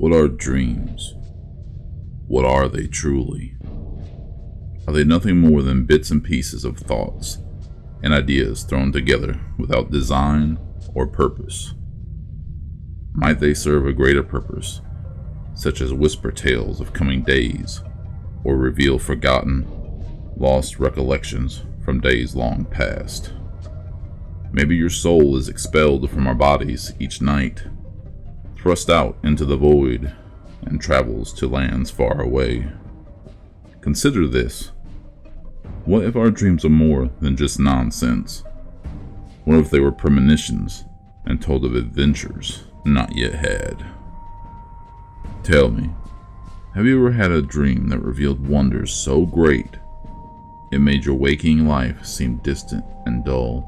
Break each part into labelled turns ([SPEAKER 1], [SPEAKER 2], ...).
[SPEAKER 1] What are dreams? What are they truly? Are they nothing more than bits and pieces of thoughts and ideas thrown together without design or purpose? Might they serve a greater purpose, such as whisper tales of coming days, or reveal forgotten, lost recollections from days long past? Maybe your soul is expelled from our bodies each night, thrust out into the void, and travels to lands far away. Consider this. What if our dreams are more than just nonsense? What if they were premonitions and told of adventures not yet had? Tell me, have you ever had a dream that revealed wonders so great it made your waking life seem distant and dull?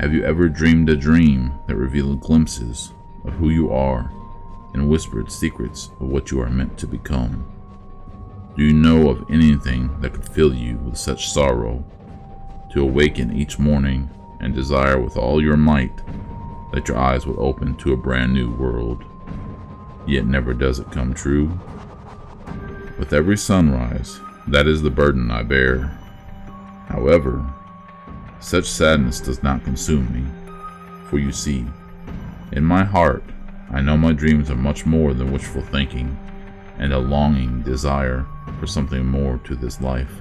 [SPEAKER 1] Have you ever dreamed a dream that revealed glimpses of who you are and whispered secrets of what you are meant to become? Do you know of anything that could fill you with such sorrow, to awaken each morning and desire with all your might that your eyes would open to a brand new world, yet never does it come true? With every sunrise, that is the burden I bear. However, such sadness does not consume me, for you see, in my heart, I know my dreams are much more than wishful thinking and a longing desire for something more to this life.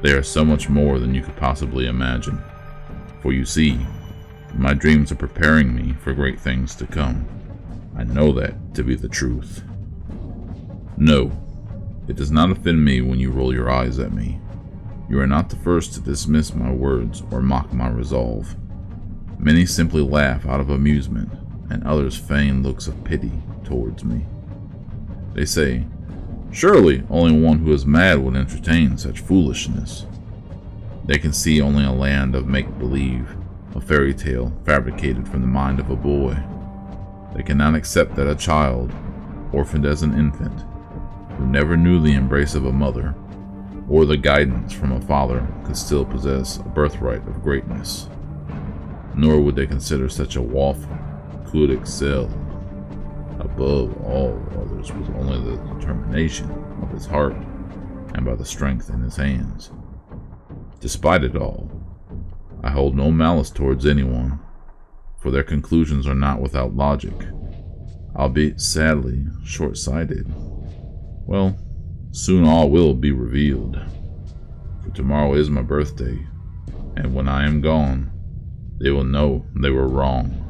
[SPEAKER 1] They are so much more than you could possibly imagine, for you see, my dreams are preparing me for great things to come. I know that to be the truth. No, it does not offend me when you roll your eyes at me. You are not the first to dismiss my words or mock my resolve. Many simply laugh out of amusement, and others feign looks of pity towards me. They say, surely only one who is mad would entertain such foolishness. They can see only a land of make-believe, a fairy tale fabricated from the mind of a boy. They cannot accept that a child, orphaned as an infant, who never knew the embrace of a mother, or the guidance from a father, could still possess a birthright of greatness. Nor would they consider such a waif could excel above all others with only the determination of his heart and by the strength in his hands. Despite it all, I hold no malice towards anyone, for their conclusions are not without logic, albeit sadly short-sighted. Well, soon all will be revealed, for tomorrow is my birthday, and when I am gone, they will know they were wrong.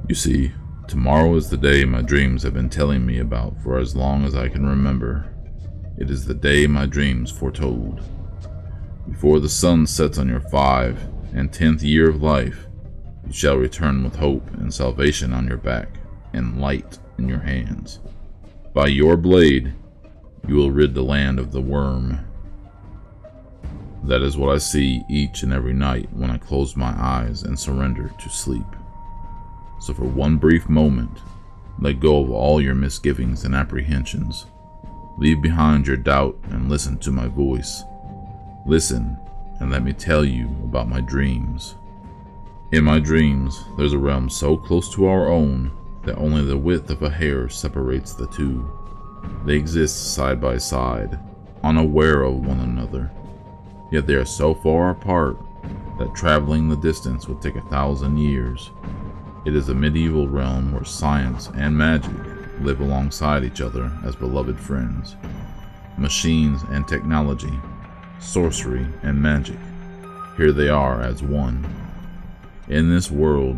[SPEAKER 1] You see, tomorrow is the day my dreams have been telling me about for as long as I can remember. It is the day my dreams foretold. Before the sun sets on your 5th and 10th year of life, you shall return with hope and salvation on your back and light in your hands. By your blade, you will rid the land of the worm. That is what I see each and every night when I close my eyes and surrender to sleep. So for one brief moment, let go of all your misgivings and apprehensions. Leave behind your doubt and listen to my voice. Listen and let me tell you about my dreams. In my dreams, there's a realm so close to our own that only the width of a hair separates the two. They exist side by side, unaware of one another. Yet they are so far apart that traveling the distance would take 1,000 years. It is a medieval realm where science and magic live alongside each other as beloved friends. Machines and technology, sorcery and magic, here they are as one. In this world,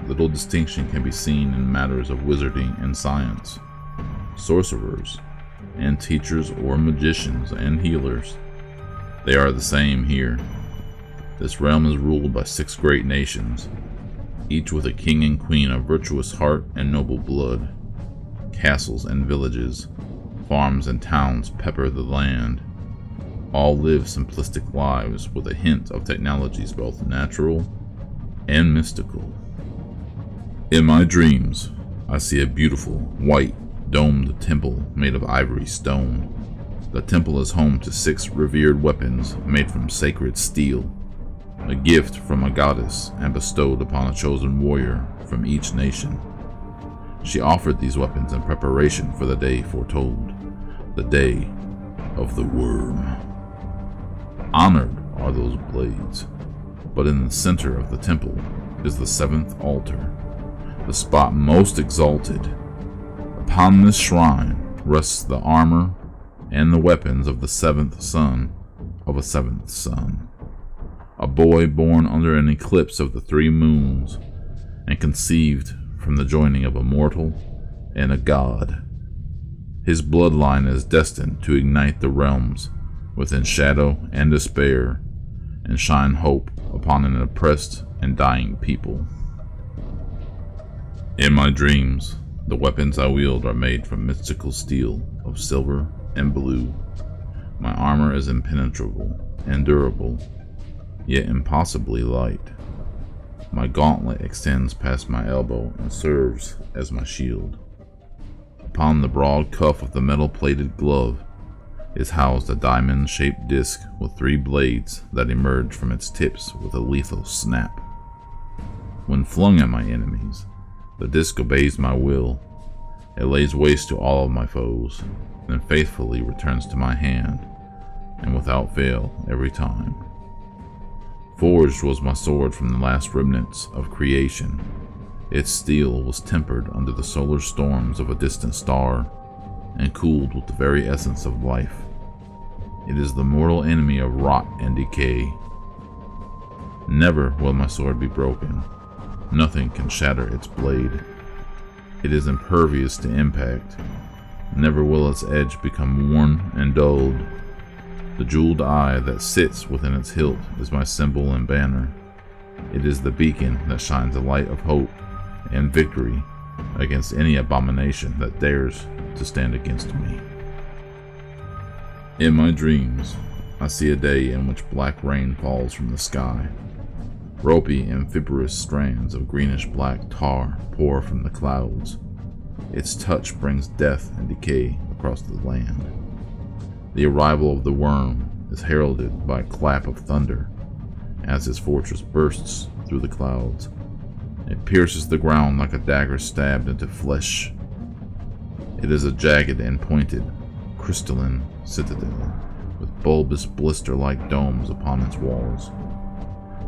[SPEAKER 1] little distinction can be seen in matters of wizarding and science. Sorcerers, and teachers or magicians and healers, they are the same here. This realm is ruled by 6 great nations, each with a king and queen of virtuous heart and noble blood. Castles and villages, farms and towns pepper the land. All live simplistic lives with a hint of technologies both natural and mystical. In my dreams, I see a beautiful, white, domed temple made of ivory stone. The temple is home to 6 revered weapons made from sacred steel, a gift from a goddess and bestowed upon a chosen warrior from each nation. She offered these weapons in preparation for the day foretold, the day of the worm. Honored are those blades, but in the center of the temple is the seventh altar, the spot most exalted. Upon this shrine rests the armor and the weapons of the seventh son of a seventh son, a boy born under an eclipse of the 3 moons and conceived from the joining of a mortal and a god. His bloodline is destined to ignite the realms within shadow and despair and shine hope upon an oppressed and dying people. In my dreams, the weapons I wield are made from mystical steel of silver and blue. My armor is impenetrable and durable, yet impossibly light. My gauntlet extends past my elbow and serves as my shield. Upon the broad cuff of the metal-plated glove is housed a diamond-shaped disc with 3 blades that emerge from its tips with a lethal snap. When flung at my enemies, the disc obeys my will. It lays waste to all of my foes, then faithfully returns to my hand, and without fail every time. Forged was my sword from the last remnants of creation. Its steel was tempered under the solar storms of a distant star, and cooled with the very essence of life. It is the mortal enemy of rot and decay. Never will my sword be broken. Nothing can shatter its blade. It is impervious to impact. Never will its edge become worn and dulled. The jeweled eye that sits within its hilt is my symbol and banner. It is the beacon that shines a light of hope and victory against any abomination that dares to stand against me. In my dreams, I see a day in which black rain falls from the sky. Ropey and fibrous strands of greenish-black tar pour from the clouds. Its touch brings death and decay across the land. The arrival of the worm is heralded by a clap of thunder as his fortress bursts through the clouds. It pierces the ground like a dagger stabbed into flesh. It is a jagged and pointed, crystalline citadel with bulbous blister-like domes upon its walls.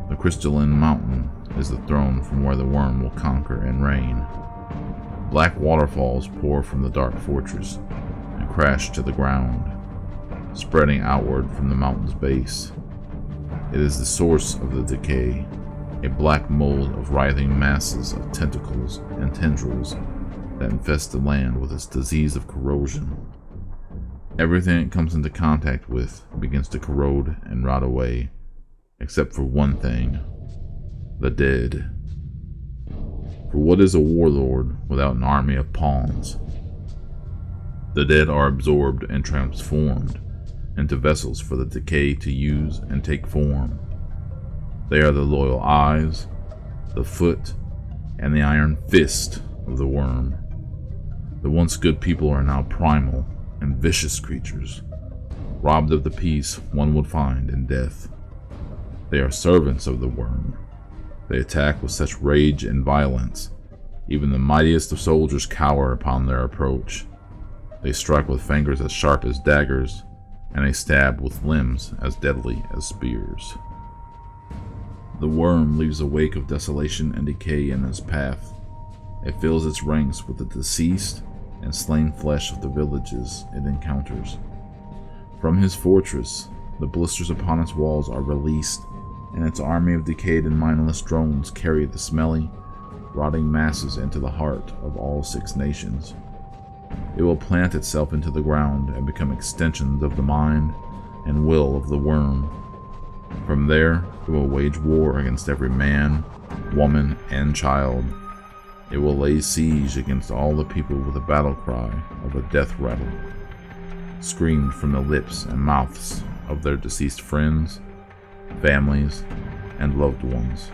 [SPEAKER 1] The crystalline mountain is the throne from where the worm will conquer and reign. Black waterfalls pour from the dark fortress and crash to the ground, spreading outward from the mountain's base. It is the source of the decay, a black mold of writhing masses of tentacles and tendrils that infest the land with its disease of corrosion. Everything it comes into contact with begins to corrode and rot away, except for one thing: the dead. For what is a warlord without an army of pawns? The dead are absorbed and transformed into vessels for the decay to use and take form. They are the loyal eyes, the foot, and the iron fist of the worm. The once good people are now primal and vicious creatures, robbed of the peace one would find in death. They are servants of the worm. They attack with such rage and violence, even the mightiest of soldiers cower upon their approach. They strike with fingers as sharp as daggers, and they stab with limbs as deadly as spears. The worm leaves a wake of desolation and decay in its path. It fills its ranks with the deceased and slain flesh of the villages it encounters. From his fortress, the blisters upon its walls are released, and its army of decayed and mindless drones carry the smelly, rotting masses into the heart of all 6 nations. It will plant itself into the ground and become extensions of the mind and will of the worm. From there, it will wage war against every man, woman, and child. It will lay siege against all the people with a battle cry of a death rattle, screamed from the lips and mouths of their deceased friends, families, and loved ones.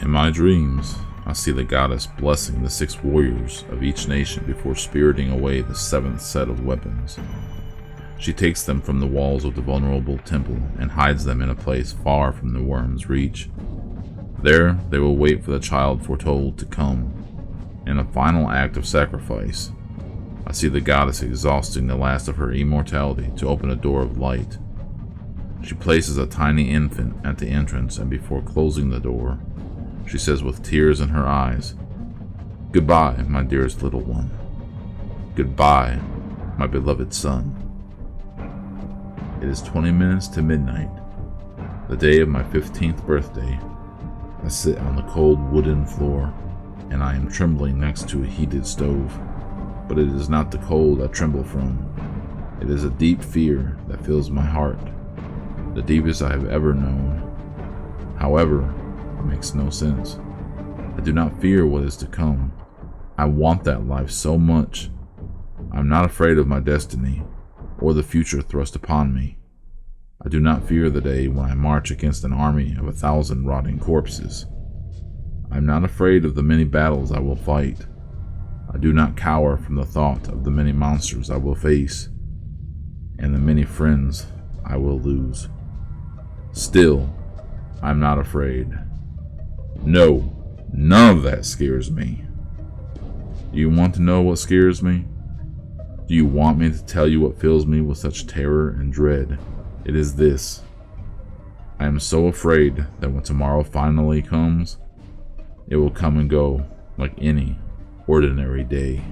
[SPEAKER 1] In my dreams, I see the goddess blessing the 6 warriors of each nation before spiriting away the 7th set of weapons. She takes them from the walls of the vulnerable temple and hides them in a place far from the worm's reach. There they will wait for the child foretold to come. In a final act of sacrifice, I see the goddess exhausting the last of her immortality to open a door of light. She places a tiny infant at the entrance, and before closing the door, she says with tears in her eyes, "Goodbye, my dearest little one. Goodbye, my beloved son." It is 20 minutes to midnight, the day of my 15th birthday. I sit on the cold wooden floor, and I am trembling next to a heated stove. But it is not the cold I tremble from. It is a deep fear that fills my heart, the deepest I have ever known. However, it makes no sense. I do not fear what is to come. I want that life so much. I'm not afraid of my destiny or the future thrust upon me. I do not fear the day when I march against an army of 1,000 rotting corpses. I am not afraid of the many battles I will fight. I do not cower from the thought of the many monsters I will face and the many friends I will lose. Still, I am not afraid. No, none of that scares me. Do you want to know what scares me? Do you want me to tell you what fills me with such terror and dread? It is this. I am so afraid that when tomorrow finally comes, it will come and go like any ordinary day.